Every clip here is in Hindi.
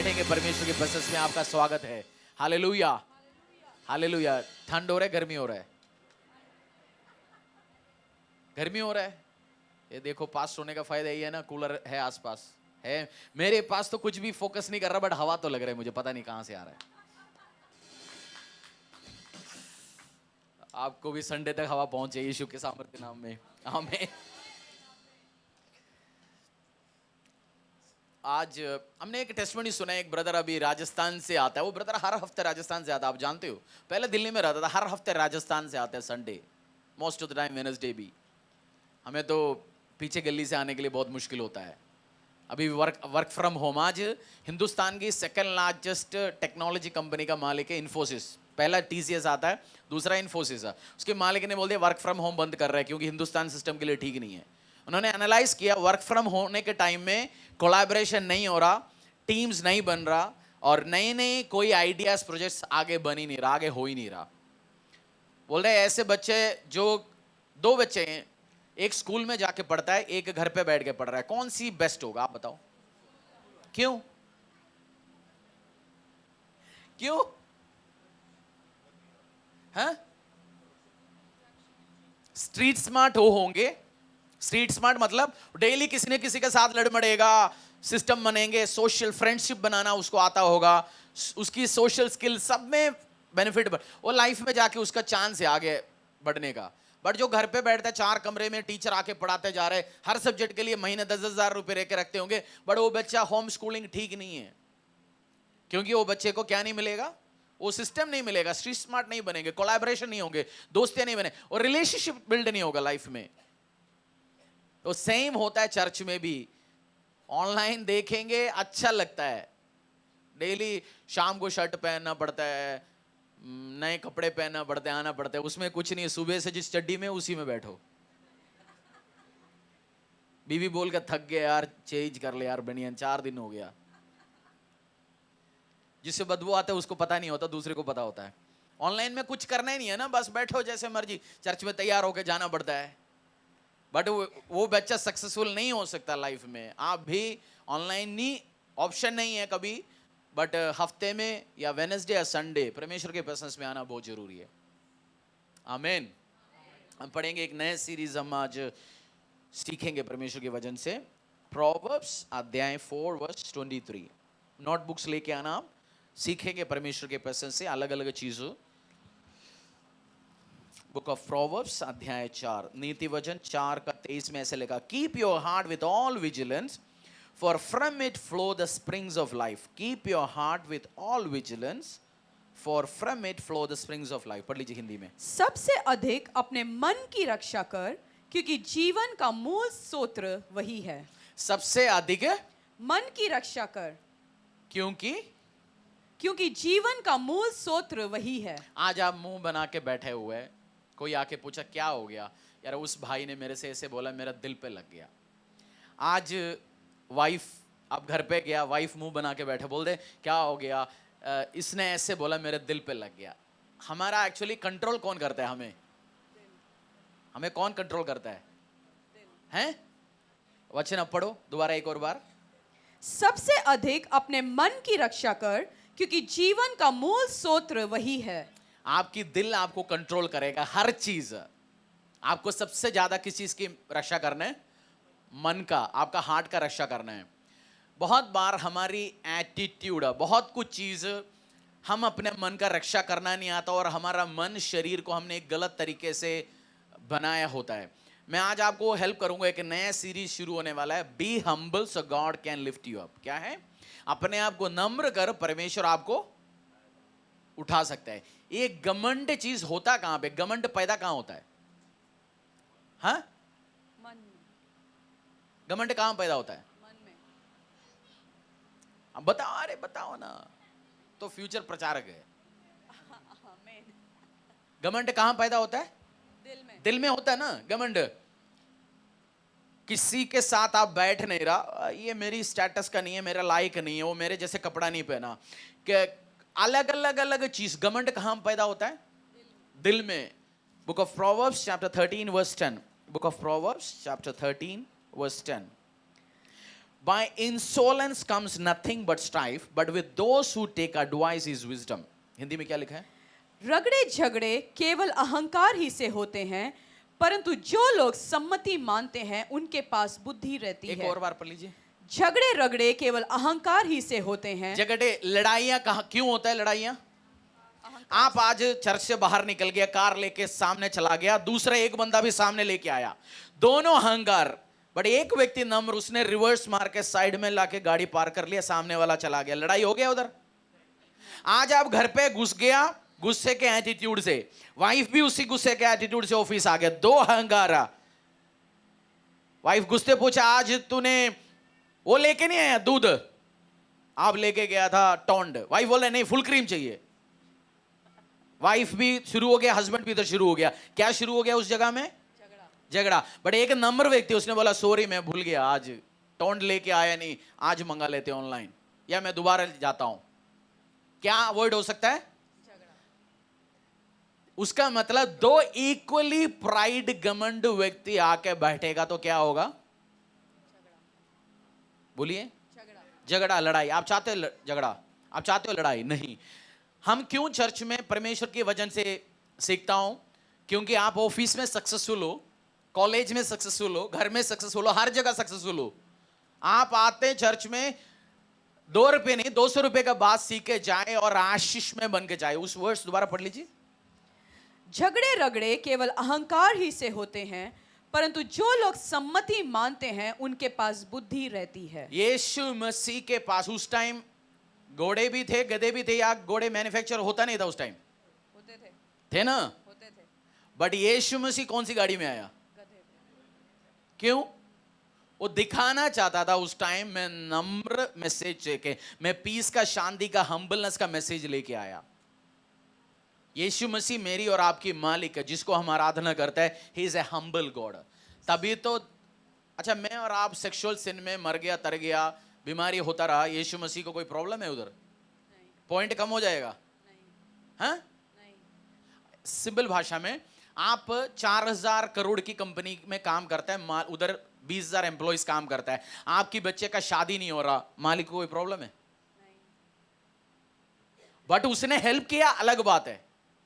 बैठेंगे परमेश्वर की प्रेजेंस में। आपका स्वागत है। Hallelujah, hallelujah. ठंड हो रहा है, गर्मी हो रहा है? गर्मी हो रहा है। ये देखो, पास होने का फायदा यही है ना, कूलर है आसपास है। मेरे पास तो कुछ भी फोकस नहीं कर रहा, बट हवा तो लग रहा है मुझे, पता नहीं कहां से आ रहा है। आपको भी संडे तक हवा पहुंचे यीशु के सामर्थ्य नाम में, आमीन। आज हमने एक टेस्टमनी सुना है। एक ब्रदर अभी राजस्थान से आता है। वो ब्रदर हर हफ्ते राजस्थान से आता है, आप जानते हो। पहले दिल्ली में रहता था, हर हफ्ते राजस्थान से आता है Sunday, most of the time Wednesday भी। हमें तो पीछे गली से आने के लिए बहुत मुश्किल होता है। अभी वर्क फ्रॉम होम। आज हिंदुस्तान की सेकंड लार्जेस्ट टेक्नोलॉजी कंपनी का मालिक है इन्फोसिस। पहला टीसीएस आता है, दूसरा इन्फोसिस है। उसके मालिक ने बोल दिया वर्क फ्रॉम होम बंद कर रहा है, क्योंकि हिंदुस्तान सिस्टम के लिए ठीक नहीं है। उन्होंने एनालाइज किया, वर्क फ्रॉम होने के टाइम में कोलैबोरेशन नहीं हो रहा, टीम्स नहीं बन रहा, और नए नए कोई आइडियाज प्रोजेक्ट्स आगे बन ही नहीं रहा, आगे हो ही नहीं रहा। बोल रहे ऐसे बच्चे, जो दो बच्चे हैं, एक स्कूल में जाके पढ़ता है, एक घर पे बैठ के पढ़ रहा है, कौन सी बेस्ट होगा आप बताओ? क्यों? क्यों? हाँ? स्ट्रीट स्मार्ट होंगे। स्ट्रीट स्मार्ट मतलब डेली किसी न किसी के साथ लड़मड़ेगा, सिस्टम बनेंगे, सोशल फ्रेंडशिप बनाना उसको आता होगा, उसकी सोशल स्किल सब में बेनिफिट वो लाइफ में जाके उसका चांस है आगे बढ़ने का। बट जो घर पे बैठता है, चार कमरे में टीचर आके पढ़ाते जा रहे, हर सब्जेक्ट के लिए महीने 10,000 रुपए लेके रखते होंगे, बट वो बच्चा होम स्कूलिंग ठीक नहीं है, क्योंकि वो बच्चे को क्या नहीं मिलेगा? वो सिस्टम नहीं मिलेगा, स्ट्रीट स्मार्ट नहीं बनेंगे, कोलैबोरेशन नहीं होंगे, दोस्तियां नहीं बने, और रिलेशनशिप बिल्ड नहीं होगा लाइफ में। तो सेम होता है चर्च में भी। ऑनलाइन देखेंगे अच्छा लगता है, डेली शाम को शर्ट पहनना पड़ता है, नए कपड़े पहनना पड़ते हैं, आना पड़ता है, उसमें कुछ नहीं है। सुबह से जिस चड्डी में उसी में बैठो। बीवी बोल कर थक गया यार, चेंज कर ले यार बनियान, 4 दिन हो गया। जिससे बदबू आता है उसको पता नहीं होता, दूसरे को पता होता है। ऑनलाइन में कुछ करना ही नहीं है ना, बस बैठो जैसे मर्जी। चर्च में तैयार होकर जाना पड़ता है, बट वो बच्चा सक्सेसफुल नहीं हो सकता लाइफ में। आप भी ऑनलाइन नहीं, ऑप्शन नहीं है कभी, बट हफ्ते में या वेडनेसडे या संडे परमेश्वर के प्रेजेंस में आना बहुत जरूरी है। आमीन। हम पढ़ेंगे एक नए सीरीज, हम आज सीखेंगे परमेश्वर के वचन से। प्रोवर्ब्स अध्याय 4 वर्स 23। नोटबुक्स लेके आना, आप सीखेंगे परमेश्वर के प्रेजेंस से अलग अलग चीजों। बुक ऑफ प्रोवर्ब्स अध्याय 4, नीति वचन 4 का 23 में ऐसे लिखा, keep your heart with all vigilance, for from it flow the springs of life. Keep your heart with all vigilance, for from it flow the springs of life. पढ़ लीजिए हिंदी में। सबसे अधिक अपने मन की रक्षा कर, क्योंकि जीवन का मूल सूत्र वही है। सबसे अधिक मन की रक्षा कर, क्योंकि जीवन का मूल सूत्र वही है। आज आप मुंह बना के बैठे हुए, कोई आके पूछा क्या हो गया, यार उस भाई ने मेरे से ऐसे बोला, मेरा दिल पे लग गया। आज वाइफ, आप घर पे गया, वाइफ मुंह बना के बैठे, बोल दे क्या हो गया, इसने ऐसे बोला, मेरे दिल पे लग गया। हमारा एक्चुअली कंट्रोल कौन करता है? हमें कौन कंट्रोल करता है? हैं? वचन अब पढ़ो दोबारा एक और बार। सबसे अधिक अपने मन की रक्षा कर, क्योंकि जीवन का मूल सूत्र वही है। आपकी दिल आपको कंट्रोल करेगा, हर चीज। आपको सबसे ज्यादा किस चीज की रक्षा करना है? मन का, आपका हार्ट का रक्षा करना है। बहुत बार हमारी एटीट्यूड, बहुत कुछ चीज हम अपने मन का रक्षा करना नहीं आता, और हमारा मन, शरीर को हमने एक गलत तरीके से बनाया होता है। मैं आज आपको हेल्प करूंगा, एक नया सीरीज शुरू होने वाला है, be humble so God can lift you up. क्या है? अपने आप को नम्र कर, परमेश्वर आपको उठा सकता है। ये घमंड चीज होता कहां पे? घमंड पैदा कहां होता है? हाँ, मन, घमंड कहां पैदा होता है? मन में। अब बताओ, अरे बताओ ना, तो फ्यूचर प्रचारक है। घमंड कहां पैदा होता है? दिल में होता है ना घमंड। किसी के साथ आप बैठ नहीं रहा, ये मेरी स्टेटस का नहीं है, मेरा लायक नहीं है, वो मेरे जैसे कपड़ा नहीं पहना, कि अलग अलग अलग चीज। घमंड कहां पैदा होता है? दिल में। Book of Proverbs chapter 13 verse 10। Book of Proverbs chapter 13 verse 10। By insolence comes nothing but strife, but with those who take advice is wisdom. Hindi में क्या लिखा है? रगड़े झगड़े केवल अहंकार ही से होते हैं, परंतु जो लोग सम्मति मानते हैं उनके पास बुद्धि रहती एक है। और बार पढ़ लीजिए। झगड़े रगड़े केवल अहंकार ही से होते हैं। झगड़े, लड़ाइयां कहाँ क्यों होता है? लड़ाइयां, आप आज चर्च से बाहर निकल गया, कार लेके सामने चला गया, दूसरा एक बंदा भी सामने लेके आया, दोनों अहंकार, बट एक व्यक्ति नम्र, उसने रिवर्स मार के साइड में लाके गाड़ी पार कर लिया, सामने वाला चला गया, लड़ाई हो गया उधर। आज आप घर पे घुस गया गुस्से के एटीट्यूड से, वाइफ भी उसी गुस्से के एटीट्यूड से ऑफिस आ गया, दो अहंकार। वाइफ गुस्से पूछा, आज तूने वो लेके नहीं आया दूध? आप लेके गया था टोंड। वाइफ बोले नहीं, फुल क्रीम चाहिए। वाइफ भी शुरू हो गया, हस्बैंड भी इधर शुरू हो गया। क्या शुरू हो गया उस जगह में? झगड़ा। बट एक नंबर व्यक्ति, उसने बोला सॉरी मैं भूल गया, आज टोंड लेके आया नहीं, आज मंगा लेते ऑनलाइन, या मैं दोबारा जाता हूं। क्या अवॉइड हो सकता है? उसका मतलब दो इक्वली प्राइड घमंड व्यक्ति आके बैठेगा तो क्या होगा? बोलिए, झगड़ा, लड़ाई। आप चाहते हो झगड़ा? आप चाहते हो लड़ाई? नहीं। हम क्यों चर्च में परमेश्वर के वचन से सीखता हूं? क्योंकि आप ऑफिस में सक्सेसफुल हो, कॉलेज में सक्सेसफुल हो, घर में सक्सेसफुल हो, हर जगह सक्सेसफुल हो। आप आते हैं चर्च में, 2 रुपए नहीं 200 रुपए का बात सीख के जाए और आशीष में बन के जाए। उस वर्ष दोबारा पढ़ लीजिए। झगड़े रगड़े केवल अहंकार ही से होते हैं, परंतु जो लोग सम्मति मानते हैं उनके पास बुद्धि रहती है। यीशु मसीह के पास उस टाइम घोड़े भी थे, गधे भी थे, या घोड़े मैन्युफैक्चर होता नहीं था उस टाइम? होते थे ना? थे। बट यीशु मसीह कौन सी गाड़ी में आया? क्यों? वो दिखाना चाहता था उस टाइम मैं नम्र मैसेज लेके, मैं पीस का, शांति का, हम्बलनेस का मैसेज लेके आया। यीशु मसीह मेरी और आपकी मालिक है, जिसको हम आराधना करते हैं। He is a humble God. तभी तो, अच्छा मैं और आप सेक्सुअल सिन में मर गया, तर गया, बीमारी होता रहा, यीशु मसीह को कोई प्रॉब्लम है उधर? पॉइंट कम हो जाएगा? हाँ? सिंपल भाषा में, आप 4000 करोड़ की कंपनी में काम करता है, उधर 20,000 एम्प्लॉइज काम करता है, आपकी बच्चे का शादी नहीं हो रहा, मालिक को कोई प्रॉब्लम है? बट उसने हेल्प किया, अलग बात है,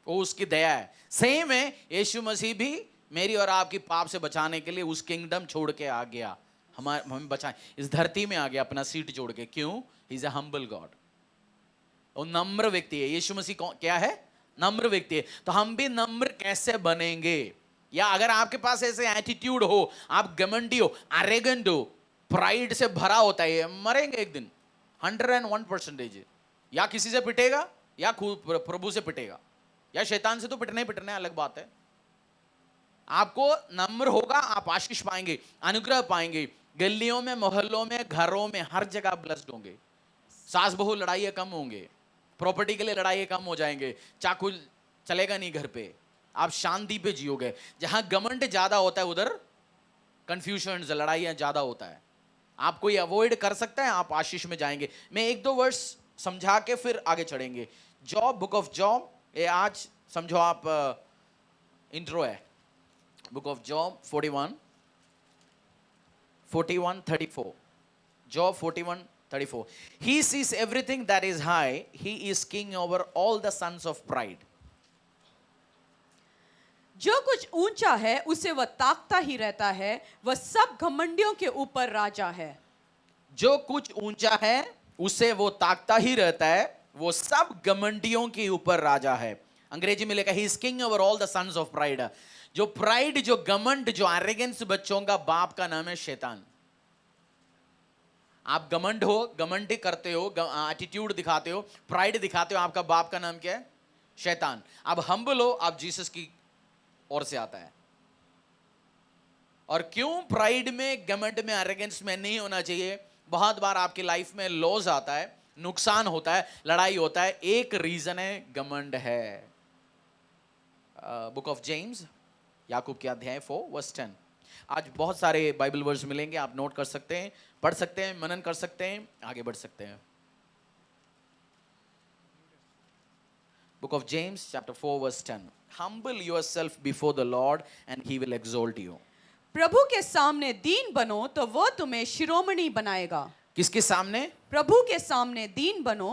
वो उसकी दया है। सेम है, यीशु मसीह भी मेरी और आपकी पाप से बचाने के लिए उस किंगडम छोड़ के आ गया, हमें बचाए, इस धरती में आ गया अपना सीट छोड़ के। क्यों? He is a humble God. वो नम्र व्यक्ति है। यीशु मसीह क्या है? नम्र व्यक्ति है। तो हम भी नम्र कैसे बनेंगे? या अगर आपके पास ऐसे एटीट्यूड हो, आप घमंडी हो, एरोगेंट हो, प्राइड से भरा होता है, मरेंगे एक दिन 101%। या किसी से पिटेगा, या प्रभु से पिटेगा, या शैतान से तो पिटने ही पिटने, अलग बात है। आपको नम्र होगा, आप आशीष पाएंगे, अनुग्रह पाएंगे। गलियों में, मोहल्लों में, घरों में, हर जगह ब्लेस्ड होंगे। सास बहू लड़ाइयाँ कम होंगे, प्रॉपर्टी के लिए लड़ाइयाँ कम हो जाएंगे, चाकू चलेगा नहीं घर पे, आप शांति पे जियोगे। जहां घमंड ज्यादा होता है उधर कंफ्यूजन, लड़ाइयाँ ज्यादा होता है। आप कोई अवॉइड कर सकता है, आप आशीष में जाएंगे। मैं 1-2 वर्ष समझा के फिर आगे चढ़ेंगे। जॉब, बुक ऑफ जॉब, ये आज समझो आप इंट्रो है। Book of job 41:34, job 41:34। He sees everything that is high, he is king over all the sons of pride. जो कुछ ऊंचा है उसे वह ताकता ही रहता है, वह सब घमंडियों के ऊपर राजा है। जो कुछ ऊंचा है उसे वो ताकता ही रहता है, वो सब घमंडियों के ऊपर राजा है। अंग्रेजी में लिखा, he is king over all the sons of pride. जो प्राइड, जो घमंड, जो एरोगेंस बच्चों का बाप का नाम है शैतान। आप घमंड हो, घमंडी करते हो, एटीट्यूड दिखाते हो, प्राइड दिखाते हो, आपका बाप का नाम क्या है? शैतान। आप हम्बल हो, आप जीसस की ओर से आता है। और क्यों प्राइड में, घमंड में, एरोगेंस में नहीं होना चाहिए? बहुत बार आपकी लाइफ में लॉस आता है, नुकसान होता है, लड़ाई होता है। एक रीजन है, घमंड है। बुक ऑफ जेम्स, याकूब के अध्याय 4:10। आज बहुत सारे बाइबल वर्ड्स मिलेंगे, आप नोट कर सकते हैं, पढ़ सकते हैं, मनन कर सकते हैं, आगे बढ़ सकते हैं। Book of James chapter 4:10. Humble yourself before the Lord and he will exalt you. प्रभु के सामने दीन बनो तो वह तुम्हें शिरोमणि बनाएगा। किसके सामने? प्रभु के सामने दीन बनो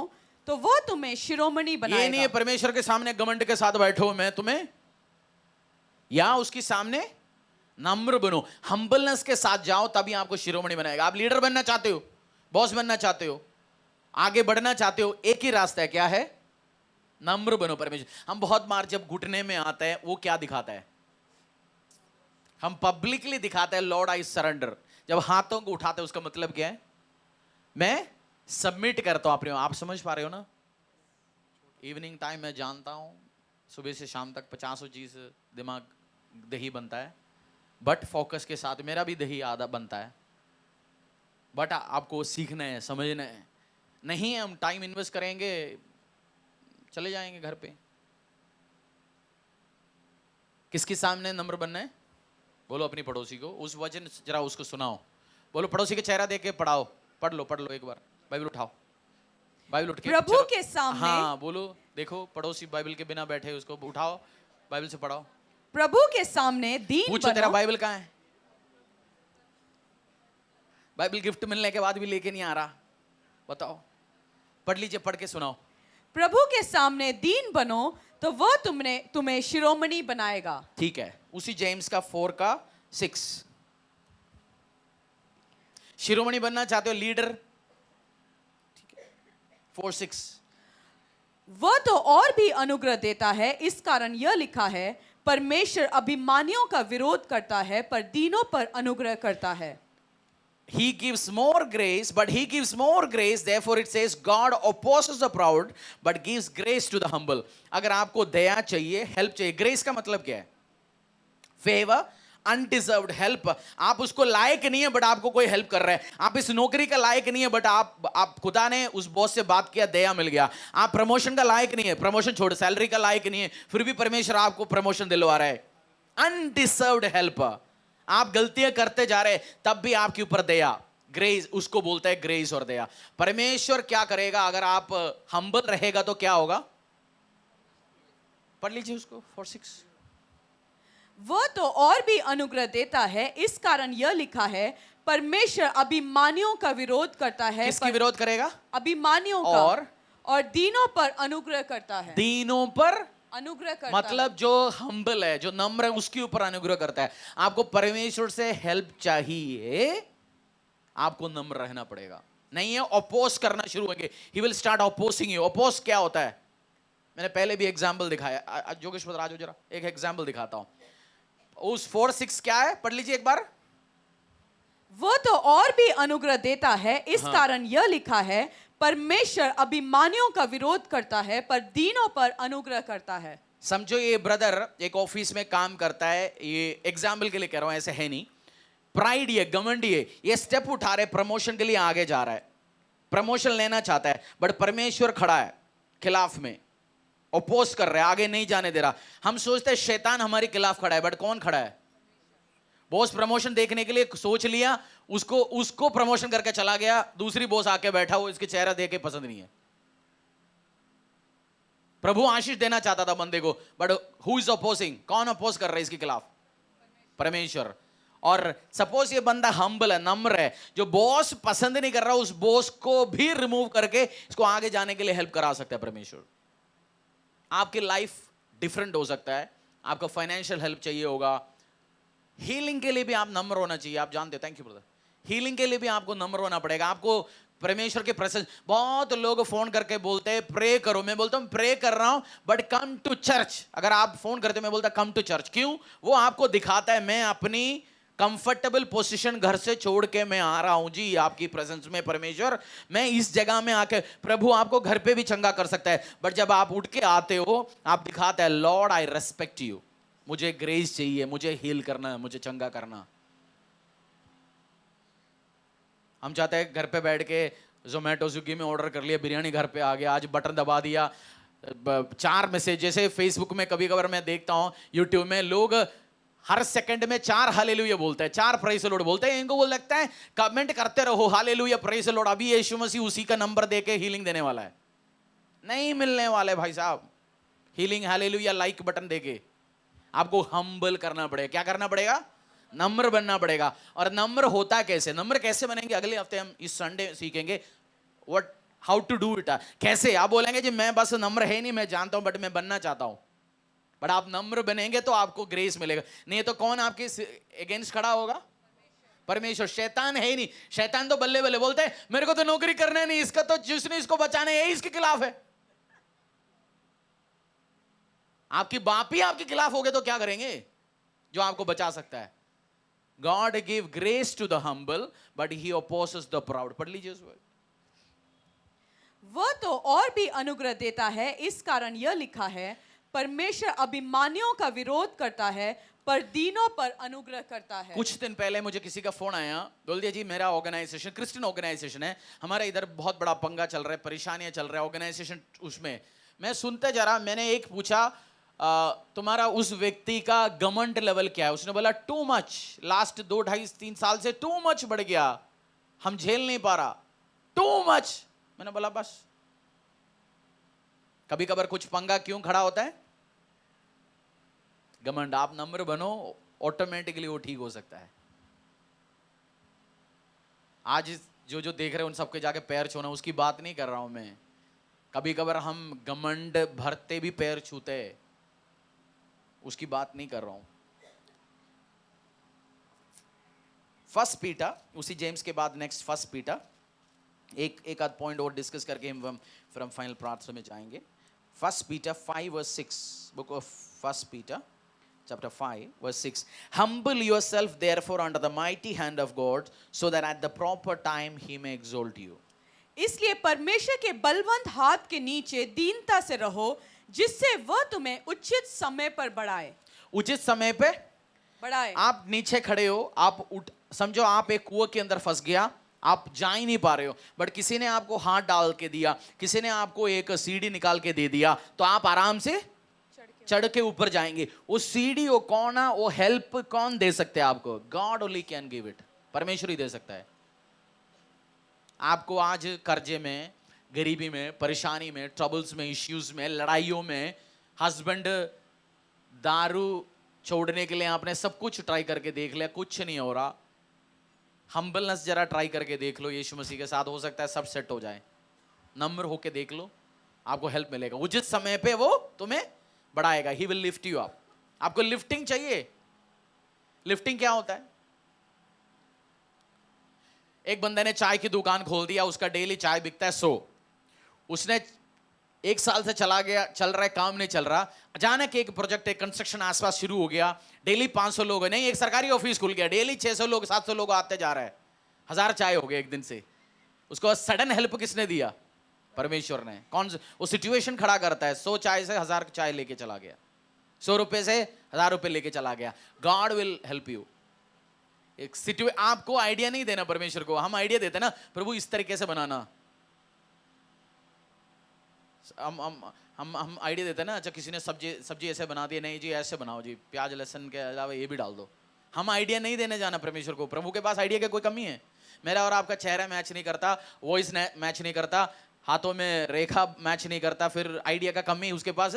तो वह तुम्हें शिरोमणि ये बनाएगा। नहीं है परमेश्वर के सामने घमंड के साथ बैठो मैं तुम्हें, या उसके सामने नम्र बनो, हम्बलनेस के साथ जाओ, तभी आपको शिरोमणि बनाएगा। आप लीडर बनना चाहते हो, बॉस बनना चाहते हो, आगे बढ़ना चाहते हो, एक ही रास्ता है, क्या है? नम्र बनो परमेश्वर। हम बहुत बार जब घुटने में आता है, वो क्या दिखाता है? हम पब्लिकली दिखाते हैं लॉर्ड आई सरेंडर। जब हाथों को उठाते हैं उसका मतलब क्या है? मैं सबमिट करता हूं अपने। आप समझ पा रहे हो ना? इवनिंग टाइम मैं जानता हूं सुबह से शाम तक 50 चीज दिमाग दही बनता है, बट फोकस के साथ मेरा भी दही आधा बनता है। बट आपको सीखना है, समझना है। नहीं हम टाइम इन्वेस्ट करेंगे, चले जाएंगे घर पे। किसके सामने नम्र बनना है? बोलो अपनी पड़ोसी को। उस वचन जरा उसको सुनाओ। बोलो पड़ोसी के चेहरा देख के पढ़ाओ, पढ़ लो एक बार। बाइबल उठाओ, बाइबल उठ के प्रभु के सामने, हाँ बोलो, देखो पड़ोसी बाइबल के बिना बैठे, उसको उठाओ, बाइबल से पढ़ाओ। प्रभु के सामने दीन पूछो तेरा बनो। बाइबल कहाँ है? बाइबल गिफ्ट मिलने के बाद भी लेके नहीं आ रहा, बताओ। पढ़ लीजिए, पढ़ के सुनाओ। प्रभु के सामने दीन बनो तो वह तुम्हें शिरोमणि बनाएगा। ठीक है, उसी जेम्स का 4:6। शिरोमणि बनना चाहते हो, लीडर? ठीक है, 4:6। वह तो और भी अनुग्रह देता है, इस कारण यह लिखा है, परमेश्वर अभिमानियों का विरोध करता है पर दीनों पर अनुग्रह करता है। He gives more grace, but he gives more grace. Therefore it says God opposes the proud but gives grace to the humble. अगर आपको दया चाहिए, हेल्प चाहिए, ग्रेस का मतलब क्या है? Favour, undeserved help. आप उसको लायक नहीं है बट आपको कोई हेल्प कर रहा है। आप इस नौकरी का लायक नहीं है बट आप खुदा ने उस बॉस से बात किया, दया मिल गया। आप प्रमोशन का लायक नहीं है, प्रमोशन छोड़, सैलरी का लायक नहीं है, फिर भी परमेश्वर आपको प्रमोशन दिलवा रहा है। Undeserved help. आप गलतियां करते जा रहे, तब भी आपके ऊपर दया, ग्रेस, उसको बोलता है ग्रेस और दया। परमेश्वर क्या करेगा अगर आप हम्बल रहेगा तो क्या होगा? पढ़ लीजिए उसको 4:6। वह तो और भी अनुग्रह देता है, इस कारण यह लिखा है, परमेश्वर अभिमानियों का विरोध करता है। किसकी विरोध करेगा? अभिमानियों का। और दीनों पर अनुग्रह करता है। दीनों पर अनुग्रह करता मतलब है। जो हम्बल है, जो नम्र है, उसके ऊपर अनुग्रह करता है। आपको परमेश्वर से हेल्प चाहिए, आपको नम्र रहना पड़ेगा। नहीं है अपोज करना शुरू होंगे, he will start opposing you. Oppose क्या होता है? मैंने पहले भी एग्जाम्पल दिखाया। जोगेश राजू जरा एक एग्जाम्पल दिखाता हूं। उस 4:6 क्या है? पढ़ लीजिए एक बार। वह तो और भी अनुग्रह देता है, इस कारण यह लिखा है, परमेश्वर अभिमानियों का विरोध करता है पर दीनों पर अनुग्रह करता है। समझो ये ब्रदर एक ऑफिस में काम करता है, ये एग्जाम्पल के लिए कह रहा हूं, ऐसे है नहीं। प्राइड ये, घमंड ये स्टेप उठा रहे, प्रमोशन के लिए आगे जा रहा है, प्रमोशन लेना चाहता है, बट परमेश्वर खड़ा है खिलाफ में, अपोज कर रहा है, आगे नहीं जाने दे रहा। हम सोचते हैं शैतान हमारे खिलाफ खड़ा है, बट कौन खड़ा है? बॉस प्रमोशन देखने के लिए सोच लिया, उसको प्रमोशन करके चला गया, दूसरी बॉस आके बैठा, वो इसके चेहरा देख के पसंद नहीं है। प्रभु आशीष देना चाहता था बंदे को, बट हु इज अपोजिंग? कौन अपोज कर रहा है इसके खिलाफ? परमेश्वर। और सपोज ये बंदा हम्बल है, नम्र है, जो बॉस पसंद नहीं कर रहा, उस बॉस को भी रिमूव करके इसको आगे जाने के लिए हेल्प करा सकता है परमेश्वर। आपकी लाइफ डिफरेंट हो सकता है, आपको फाइनेंशियल हेल्प चाहिए होगा, हीलिंग के लिए भी आप नम्र होना चाहिए। आप जानते हो, थैंक यू ब्रदर, हीलिंग के लिए भी आपको नम्र होना पड़ेगा। आपको परमेश्वर के प्रेजेंस, बहुत लोग फोन करके बोलते हैं प्रे करो, मैं बोलता हूं प्रे कर रहा हूं बट कम टू चर्च। अगर आप फोन करते, मैं बोलता कम टू चर्च। क्यों? वो आपको दिखाता है मैं अपनी कंफर्टेबल पोजीशन घर से छोड़ के मैं आ रहा हूं जी आपकी प्रेजेंस में। परमेश्वर, मैं इस जगह में आके, प्रभु आपको घर पे भी चंगा कर सकता है, बट जब आप उठ के आते हो, आप दिखाता है लॉर्ड आई रेस्पेक्ट यू, मुझे ग्रेस चाहिए, मुझे हील करना है, मुझे चंगा करना। हम चाहते हैं घर पे बैठ के जोमेटो स्विगी में ऑर्डर कर लिया, बिरयानी घर पे आ गया, आज बटन दबा दिया, 4 मैसेज। जैसे फेसबुक में कभी कभार मैं देखता हूं, यूट्यूब में लोग हर सेकंड में 4 हालेलुया बोलते हैं, 4 प्रेज द लॉर्ड बोलते हैं। इनको वो लगता है कमेंट करते रहो हालेलुया प्रेज द लॉर्ड, अभी यीशु मसीह उसी का नंबर देके हीलिंग देने वाला है। नहीं मिलने वाले भाई साहब हीलिंग हालेलुया लाइक बटन देके। आपको हम्बल करना पड़ेगा। क्या करना पड़ेगा? नम्र बनना पड़ेगा। और नम्र होता कैसे, नम्र कैसे बनेंगे, अगले हफ्ते हम इस संडे सीखेंगे what how to do it. कैसे आप बोलेंगे जी मैं बस नम्र है नहीं, मैं जानता हूं बट मैं बनना चाहता हूं। बट आप नम्र बनेंगे तो आपको ग्रेस मिलेगा, नहीं तो कौन आपके अगेंस्ट खड़ा होगा? परमेश्वर। शैतान है ही नहीं, शैतान तो बल्ले बल्ले बोलते हैं मेरे को तो नौकरी करना नहीं, इसका तो जिसने इसको बचाना है इसके खिलाफ है। आपकी बाप ही आपके खिलाफ हो गए तो क्या करेंगे? जो आपको बचा सकता है। God give grace to the humble, but he opposes the proud. पढ़ लीजिए उस वर्ड। वह तो और भी अनुग्रह देता है, इस कारण यह लिखा है, परमेश्वर अभिमानियों का विरोध करता है पर दीनों पर अनुग्रह करता है। कुछ दिन पहले मुझे किसी का फोन आया, बोल दिया जी मेरा ऑर्गेनाइजेशन क्रिश्चियन ऑर्गेनाइजेशन है, हमारे इधर बहुत बड़ा पंगा चल रहा है, परेशानियां चल रहा है ऑर्गेनाइजेशन उसमें। मैं सुनते जा रहा, मैंने एक पूछा तुम्हारा उस व्यक्ति का घमंड लेवल क्या है? उसने बोला टू मच, लास्ट 2 2.5 3 साल से टू मच बढ़ गया, हम झेल नहीं पा रहा, टू मच। मैंने बोला बस, कभी कभार कुछ पंगा क्यों खड़ा होता है? घमंड। आप नम्र बनो, ऑटोमेटिकली वो ठीक हो सकता है। आज जो जो देख रहे हैं उन सबके जाके पैर छूना, उसकी बात नहीं कर रहा हूं मैं। कभी कभार हम घमंड भरते भी पैर छूते हैं, उसकी बात नहीं कर रहा हूं। फर्स्ट पीटर, उसी जेम्स के बाद नेक्स्ट फर्स्ट पीटर, एक आध पॉइंट और डिस्कस करके हम फ्रॉम फाइनल प्रार्थना में जाएंगे। First Peter 5:6, book of first Peter chapter 5:6, humble yourself therefore under the mighty hand of God, so that at the proper time he may exalt you. इसलिए परमेश्वर के बलवंत हाथ के नीचे दीनता से रहो, जिससे वह तुम्हें उचित समय पर बढ़ाए। उचित समय पे बढ़ाए। आप नीचे खड़े हो, आप उठ, समझो आप एक कुआं के अंदर फंस गया, आप जा ही नहीं पा रहे हो, बट किसी ने आपको हाथ डाल के दिया, किसी ने आपको एक सीढ़ी निकाल के दे दिया, तो आप आराम से चढ़ के ऊपर जाएंगे। वो सीढ़ी, वो कौन है, वो हेल्प कौन दे सकते हैं आपको? God only can give it. परमेश्वर ही दे सकता है। आपको आज कर्जे में, गरीबी में, परेशानी में, ट्रबल्स में, इश्यूज में, लड़ाइयों में, हस्बैंड दारू छोड़ने के लिए आपने सब कुछ ट्राई करके देख लिया, कुछ नहीं हो रहा। हम्बलनेस जरा ट्राई करके देख लो, यीशु मसीह के साथ हो सकता है सब सेट हो जाए। नम्र होके देख लो, आपको हेल्प मिलेगा। उचित समय पे वो तुम्हें बढ़ाएगा। He will lift you up. आपको लिफ्टिंग चाहिए? लिफ्टिंग क्या होता है? एक बंदे ने चाय की दुकान खोल दिया, उसका डेली चाय बिकता है 100। उसने 1 साल से चल रहा है, काम नहीं चल रहा। अचानक एक प्रोजेक्ट, एक कंस्ट्रक्शन आसपास शुरू हो गया, डेली 500 लोग, नहीं एक सरकारी ऑफिस खुल गया, डेली 600 लोग 700 लोग आते जा रहा है, 1000 चाय हो गए एक दिन से। उसको सडन हेल्प किसने दिया? परमेश्वर ने। कौन? वो सिचुएशन खड़ा करता है। 100 चाय से 1000 चाय लेके चला गया, 100 रुपए से 1000 रुपए लेके चला गया। God will help you. एक आपको आइडिया नहीं देना परमेश्वर को, हम आइडिया देते ना, प्रभु इस तरीके से बनाना। हम आइडिया देते ना, अच्छा किसी ने सब्जी ऐसे बना दी, नहीं जी ऐसे बनाओ जी, प्याज लहसुन के अलावा ये भी डाल दो। हम आइडिया नहीं देने जाना परमेश्वर को। प्रभु के पास आइडिया की कोई कमी है? मेरा और आपका चेहरा मैच नहीं करता, वॉइस मैच नहीं करता, हाथों में रेखा मैच नहीं करता, फिर आइडिया का कमी उसके पास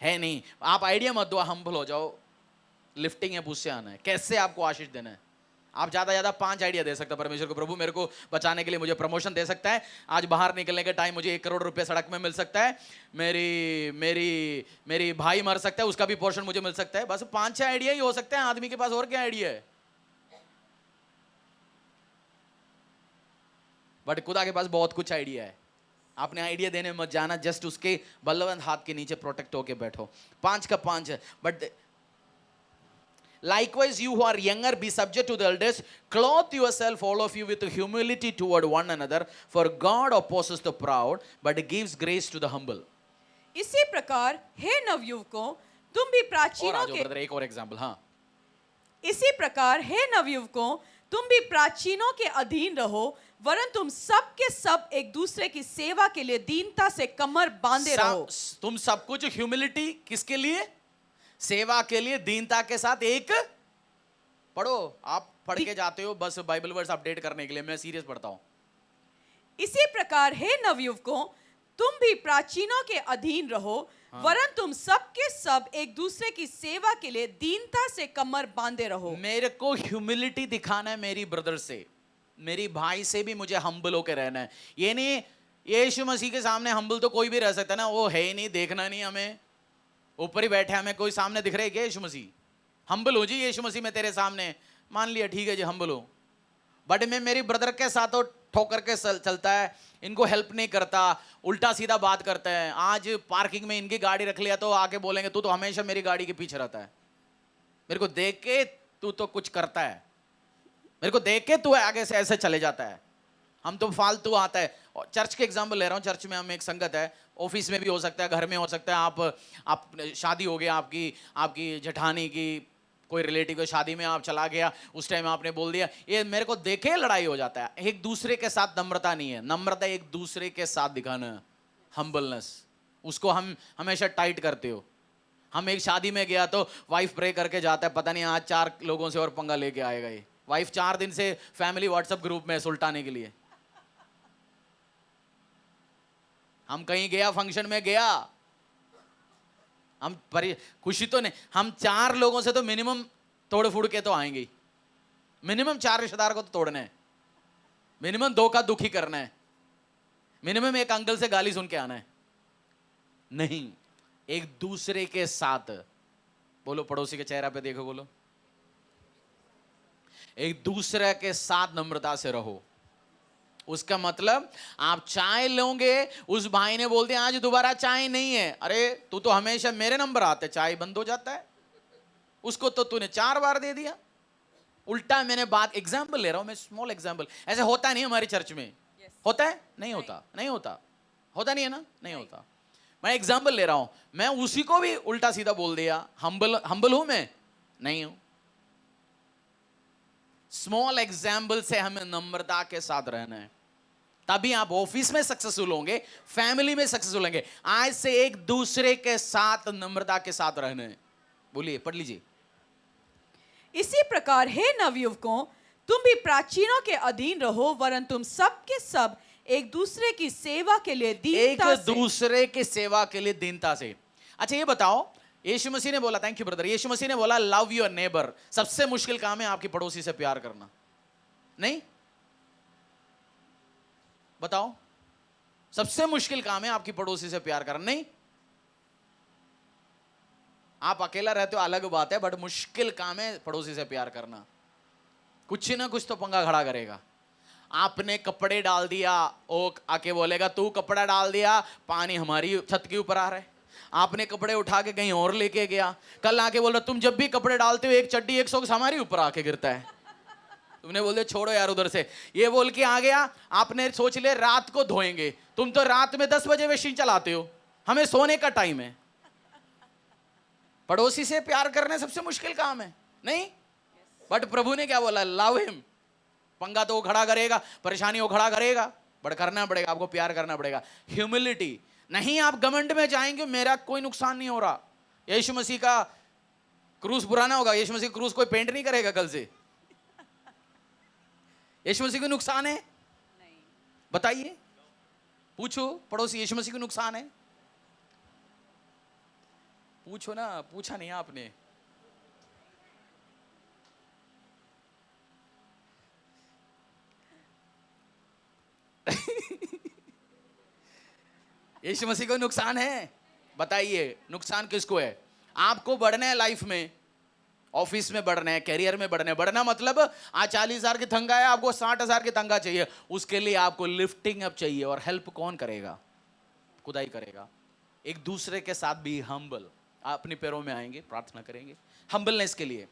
है नहीं। आप आइडिया मत दो, हम्बल हो जाओ। लिफ्टिंग है, उससे आना है। कैसे आपको आशीष देना है? आप ज्यादा 5 आइडिया दे सकते हो परमेश्वर को। प्रभु मेरे को बचाने के लिए मुझे प्रमोशन दे सकता है, आज बाहर निकलने के टाइम मुझे 1 करोड़ रुपए सड़क में मिल सकता है, मेरी भाई मर सकता है, उसका भी पोर्शन मुझे मिल सकता है। बस 5-6 आइडिया ही हो सकते हैं आदमी के पास, और क्या आइडिया है? बट खुदा के पास बहुत कुछ आइडिया है। आपने आइडिया देने मत जाना, जस्ट उसके बलवंत हाथ के नीचे प्रोटेक्ट होके बैठो। 5 का 5 है। But likewise you who are younger, be subject to the elders, clothe yourself all of you with humility toward one another, for God opposes the proud but gives grace to the humble. इसी प्रकार हे नवयुवकों, तुम भी प्राचीनों के, ब्रदर एक और एग्जांपल। हाँ, इसी प्रकार हे नवयुवकों, तुम भी प्राचीनों के अधीन रहो, वरन तुम सब के सब एक दूसरे की सेवा के लिए दीनता से कमर बांधे रहो। तुम सब कुछ ह्यूमिलिटी किसके लिए? सेवा के लिए, दीनता के साथ एक पढ़ो। आप पढ़ के जाते हो बस बाइबल वर्स अपडेट करने के लिए, मैं सीरियस पढ़ता हूं। इसी प्रकार हे नवयुवकों, तुम भी प्राचीनों के अधीन रहो, वरन तुम सब के सब एक दूसरे की सेवा के लिए दीनता से कमर बांधे रहो। मेरे को ह्यूमिलिटी दिखाना है मेरी ब्रदर से, मेरी भाई से भी मुझे हम्बल होकर रहना है। ये नहीं यीशु मसीह के सामने हम्बल तो कोई भी रह सकता है ना, वो है ही नहीं, देखना नहीं हमें, ऊपर ही बैठे हमें कोई सामने दिख रहा है क्या यीशु मसीह? हम्बल हो जी यीशु मसीह में तेरे सामने, मान लिया ठीक है जी हम्बल हो, बट मैं मेरी ब्रदर के साथ तो ठोकर के चलता है, इनको हेल्प नहीं करता, उल्टा सीधा बात करता है। आज पार्किंग में इनकी गाड़ी रख लिया तो आके बोलेंगे तू तो हमेशा मेरी गाड़ी के पीछे रहता है, मेरे को देख के तू तो कुछ करता है, मेरे को देख के तू आगे से ऐसे चले जाता है, हम तो फालतू आता है। और चर्च के एग्जाम्पल ले रहा हूँ, चर्च में हम एक संगत है, ऑफिस में भी हो सकता है, घर में हो सकता है, आप शादी हो गया आपकी जेठानी की कोई रिलेटिव की शादी में आप चला गया, उस टाइम आपने बोल दिया, ये मेरे को देखे लड़ाई हो जाता है। एक दूसरे के साथ नम्रता नहीं है, नम्रता एक दूसरे के साथ दिखाना, हम्बलनेस, उसको हम हमेशा टाइट करते हो। हम एक शादी में गया तो वाइफ प्रे करके जाता है, पता नहीं आज 4 लोगों से और पंगा लेके आएगा ये, वाइफ 4 दिन से फैमिली व्हाट्सएप ग्रुप में सुलटाने के लिए। हम कहीं गया, फंक्शन में गया, हम खुशी तो नहीं, हम 4 लोगों से तो मिनिमम तोड़ फुड़ के तो आएंगे ही, मिनिमम 4 रिश्तेदार को तो तोड़ना है, मिनिमम 2 का दुखी करना है, मिनिमम एक अंकल से गाली सुन के आना है। नहीं, एक दूसरे के साथ, बोलो पड़ोसी के चेहरा पे देखो, बोलो एक दूसरे के साथ नम्रता से रहो। उसका मतलब आप चाय लोगे, उस भाई ने बोल दिया आज दोबारा चाय नहीं है, अरे तू तो हमेशा मेरे नंबर आते, चाय बंद हो जाता है, उसको तो तूने 4 बार दे दिया। उल्टा मैंने बात एग्जाम्पल ले रहा हूं मैं, स्मॉल एग्जाम्पल, ऐसे होता नहीं हमारी चर्च में। होता है? नहीं होता, नहीं होता, होता नहीं है ना, नहीं होता। मैं एग्जाम्पल ले रहा हूं, मैं उसी को भी उल्टा सीधा बोल दिया, हम्बल हूं मैं? नहीं हूं। स्मॉल एग्जाम्पल से हमें नम्रता के साथ रहना है, तभी आप ऑफिस में सक्सेसफुल होंगे, फैमिली में सक्सेसफुल होंगे। आज से एक दूसरे के साथ नम्रता के साथ रहना है। बोलिए, पढ़ लीजिए। इसी प्रकार हे नवयुवकों, तुम भी प्राचीनों के अधीन रहो, वरन तुम सब के सब एक दूसरे की सेवा के लिए दीनता से, एक दूसरे की सेवा के लिए दीनता से। अच्छा ये बताओ, यीशु मसीह ने बोला, थैंक यू ब्रदर, यीशु मसीह ने बोला लव योर नेबर। सबसे मुश्किल काम है आपकी पड़ोसी से प्यार करना, नहीं? बताओ, सबसे मुश्किल काम है आपकी पड़ोसी से प्यार करना, नहीं? आप अकेला रहते हो अलग बात है, बट मुश्किल काम है पड़ोसी से प्यार करना। कुछ ना कुछ तो पंगा खड़ा करेगा। आपने कपड़े डाल दिया, वो आके बोलेगा तू कपड़ा डाल दिया, पानी हमारी छत के ऊपर आ रहा है। आपने कपड़े उठा के कहीं और लेके गया, कल आके बोल रहा तुम जब भी कपड़े डालते हो एक चड्डी 1 सॉक्स हमारी ऊपर आके गिरता है। तुमने बोल दिया छोड़ो यार उधर से, ये बोल के आ गया। आपने सोच लिया रात को धोएंगे, तुम तो रात में 10 बजे मशीन चलाते हो, हमें सोने का टाइम है। पड़ोसी से प्यार करने सबसे मुश्किल काम है, नहीं? बट प्रभु ने क्या बोला? Love him. पंगा तो वो खड़ा करेगा, परेशानी वो खड़ा करेगा, बट करना पड़ेगा, आपको प्यार करना पड़ेगा। ह्यूमिलिटी नहीं, आप घमंड में जाएंगे मेरा कोई नुकसान नहीं हो रहा। यीशु मसीह का क्रूस पुराना होगा, यीशु मसीह क्रूस कोई पेंट नहीं करेगा कल से। यीशु मसीह को नुकसान है? नहीं। बताइए, पूछो पड़ोसी, यीशु मसीह को नुकसान है? पूछो ना, पूछा नहीं आपने। यीशु मसीह को नुकसान है? बताइए, नुकसान किसको है? आपको बढ़ना है लाइफ में, ऑफिस में बढ़ना है, कैरियर में बढ़ना है। बढ़ना मतलब आज 40,000 की तंगा है, आपको 60,000 की तंगा चाहिए, उसके लिए आपको लिफ्टिंग अप चाहिए। और हेल्प कौन करेगा? खुदा ही करेगा। एक दूसरे के साथ भी हम्बल, अपने पैरों में आएंगे, प्रार्थना करेंगे हम्बलनेस के लिए।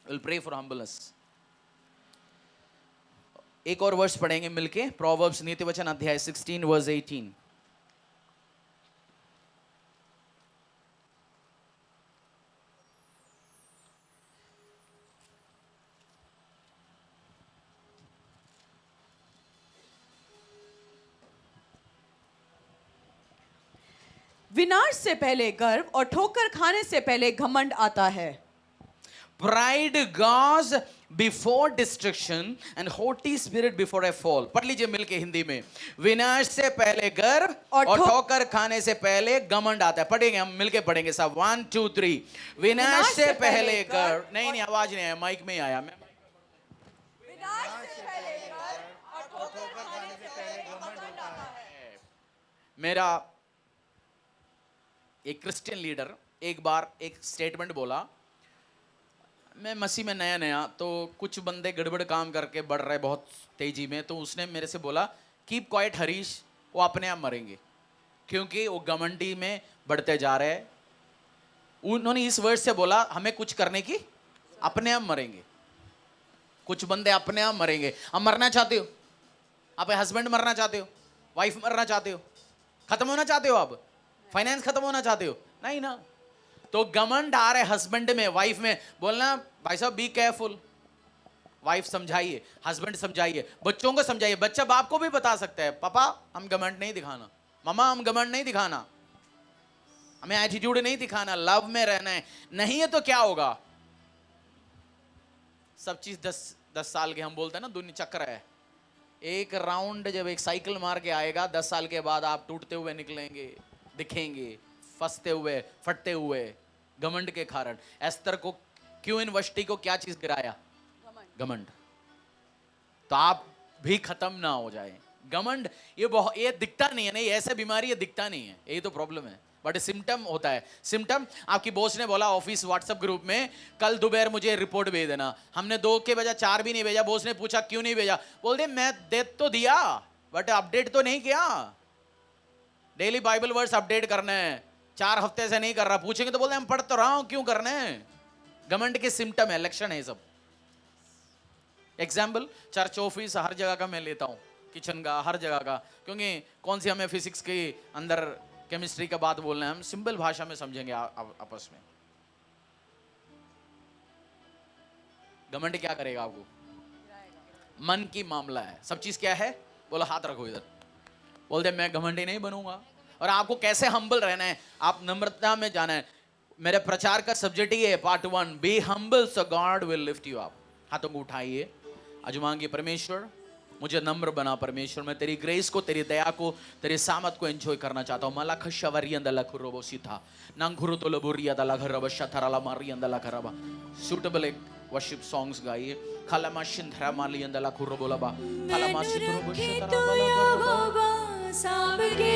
Will pray for humbleness. एक और वर्ष पढ़ेंगे मिलके, प्रोवर्ब्स नीति वचन अध्याय 16 वर्स 18। विनाश से पहले गर्व और ठोकर खाने से पहले घमंड आता है। Pride goes before destruction and haughty spirit before a fall. पढ़ लीजिए मिलके हिंदी में। विनाश से पहले गर्व और ठोकर खाने से पहले घमंड आता है। पढ़ेंगे हम मिलके पढ़ेंगे सब 1 2 3। विनाश से पहले गर्व, नहीं नहीं आवाज नहीं आया, माइक में ही आया। मैं मेरा एक क्रिश्चियन लीडर एक बार एक स्टेटमेंट बोला, मैं मसीह में नया नया, तो कुछ बंदे गड़बड़ काम करके बढ़ रहे बहुत तेजी में, तो उसने मेरे से बोला कीप क्वाइट हरीश, वो अपने आप मरेंगे क्योंकि वो घमंडी में बढ़ते जा रहे हैं। उन्होंने इस वर्ड से बोला हमें कुछ करने की, अपने आप मरेंगे। कुछ बंदे अपने आप मरेंगे। आप मरना चाहते हो? आप हस्बैंड मरना चाहते हो? वाइफ मरना चाहते हो? खत्म होना चाहते हो? आप फाइनेंस खत्म होना चाहते हो? नहीं ना। तो घमंड आ रहे हस्बैंड में, वाइफ में, बोलना भाई साहब बी केयरफुल। वाइफ समझाइए, हस्बैंड समझाइए, बच्चों को समझाइए। बच्चा बाप को भी बता सकता है पापा हम घमंड नहीं दिखाना, मामा हम घमंड नहीं दिखाना, हमें एटीट्यूड नहीं दिखाना, लव में रहना है। नहीं है तो क्या होगा? सब चीज 10 साल के हम बोलते हैं ना दुनिया चक्र है। एक राउंड जब एक साइकिल मार के आएगा 10 साल के बाद आप टूटते हुए निकलेंगे, दिखेंगे, फंसते हुए, फटते हुए, घमंड के कारण। एस्तर को क्यों, इन वष्टी को क्या चीज गिराया? घमंड। तो आप भी खत्म ना हो जाए। घमंड ये दिखता नहीं है, नहीं ऐसे बीमारी ये दिखता नहीं है, यही तो प्रॉब्लम है, बट सिम्टम होता है। सिम्टम आपकी बॉस ने बोला ऑफिस व्हाट्सएप ग्रुप में कल दोपहर मुझे रिपोर्ट भेज देना, हमने 2 के बजाय 4 भी नहीं भेजा। बॉस ने पूछा क्यों नहीं भेजा? बोल दे मैं दे तो दिया बट अपडेट तो नहीं किया। डेली बाइबल वर्स अपडेट करना है, 4 हफ्ते से नहीं कर रहा। पूछेंगे तो बोलते हम पढ़ तो रहा हूं, क्यों करना है? घमंड के सिम्टम है, लक्षण है सब। एग्जाम्पल चर्च ऑफिस हर जगह का मैं लेता हूं, किचन का, हर जगह का, क्योंकि कौन सी हमें फिजिक्स के अंदर केमिस्ट्री का बात बोलना है, हम सिंपल भाषा में समझेंगे आपस में। घमंड क्या करेगा आपको? मन की मामला है, सब चीज क्या है? बोला हाथ रखो इधर, बोलते मैं घमंडी नहीं बनूंगा। और आपको कैसे हम्बल रहना है, आप नम्रता में जाना है। मेरे प्रचार का सब्जेक्ट ही है part 1, be humble so God will lift you up. हाथों को उठाइए, अजमांगे परमेश्वर मुझे नम्र बना। परमेश्वर मैं तेरी ग्रेस को, तेरी दया को, तेरी सामत को एंजॉय करना चाहता हूं। मला खशवरियंदला खुरोबो सीधा नांगुरु तो लबुरिया दला घरबा शथरला मारियंदला करबा। सूटेबल एक वर्शिप सॉन्ग्स गाइए। खलमा शिंधरा मालियंदला खुरोबोलबा खलमा सितुरोबो शथरला साब के